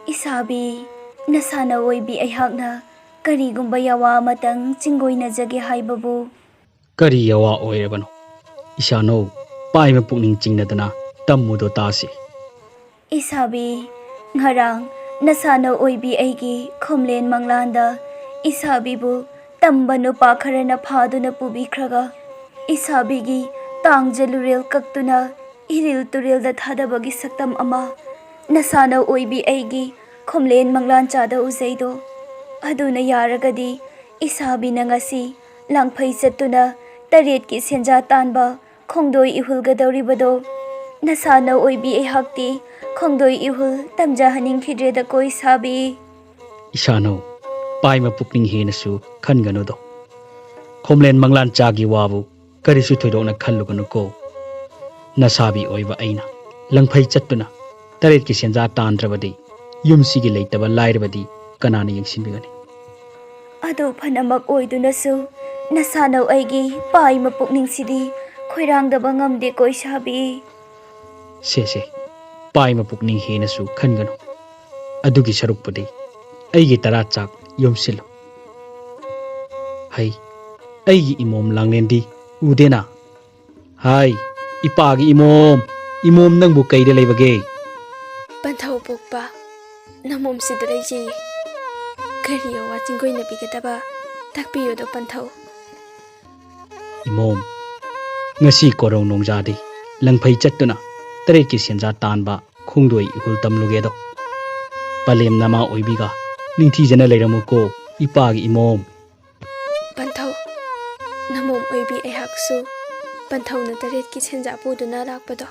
Isabi, nasana oibi aihakna karigumba yawa amatang chingoinajage haibabu. Kari yawa oirebano. Isano paima pukning chingnadana tammudo tasi. Isabi, ngarang nasana oibi aigi khomlen manglanda Isabibu tamba nupa kharana phaduna pubikhraga Isabigi tangjalurel kaktuna iril turil da thadabagi saktam ama nasana oibi aigi khomlen manglan chada uzaido aduna yaragadi Isabi na ngasi langphai chattuna taret ki senja tanba khongdoi ihulgadoribado nasana oibi aihakti khongdoi ihul tamja haning khidreda koi Isabi. Isano paima pukning henasu khanganodo. Khomlen manglan chagi wabu karisu thoidona khallugano ko. Nasabi oiba aina langphai chattuna taret ki senja tandrabadi yumsigi leitaba lairabadi kanana yengsinbigani. Ado phanamak oidunasu nasana aigi paima pukning sidi khoirangdaba ngamde ko Isabi. Se paima pukning henasu khangano. Adugi sarukpudi aigi tarachak yomsilo. Hai, aigi imom langlendi udena. Hai, ipagi imom nangbu kaida leibage. Panthau pokpa namom sidreji kariya wachingoi nabigadaba takpiyo do panthau. Imom ngasi korong nongjadi langphai chattuna taret ki senja tanba khongdoi ihul tamlugedo. Palem nama oibiga ningthi jana leiramuko ipagi imom. Panthau namom oibi ehaksu panthau na taret ki senja puduna lakpado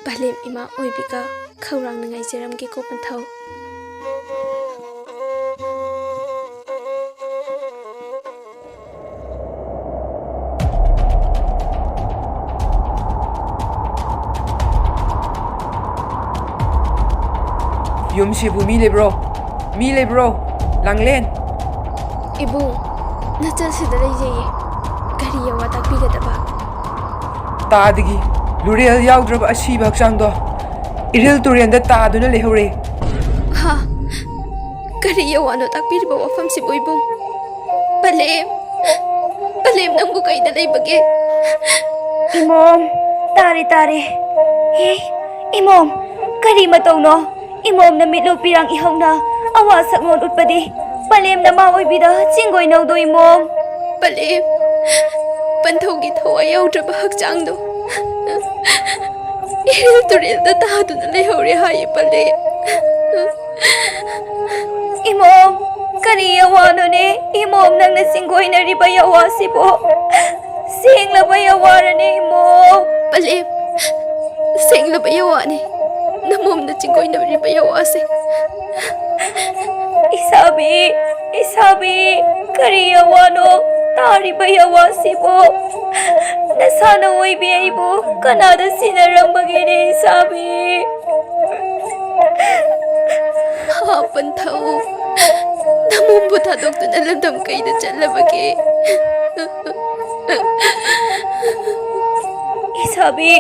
palem ima oibiga khaurang nangai jeram ki ko panthau. Yumsibu mi lebro langlen Ibung nachal sidare jaye kariya wa takbigadaba tadigi lurel yaudraba asiba hakchangdo iril turenda taduna lehore ha kariya wa no takbirba wafam sibu ibung palem nangbu kaida leibage. Imom, tare. Hey, imom, kari matauno. Imom na mitlo pirang ihaw na awasak ngon utpadi. Palem na maoy bida chinggoy naudo imom. Palem, panthau gi thawa yaudraba hakchangdo iril turil da taduna lehore haye palem. Imom, kari yawano ne imom nang nasinggoy na riba yawasi po. Singla ba yawara ne imom? Palem, singla ba yawane namom na chinggoy na riba yawase. Isabi, kari yawano tari ba yawasi po? Nasana oibi aibo kanada sinarambagi ne Isabi. Ha panthau namom bu thadokduna lamdam kaida chalabage. Isabi,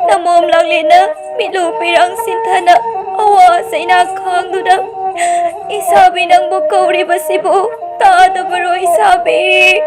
namom langlena mitlo pirang sinthana awa saina khangduna Isabi nang bukauri basibo tada baro Isabi.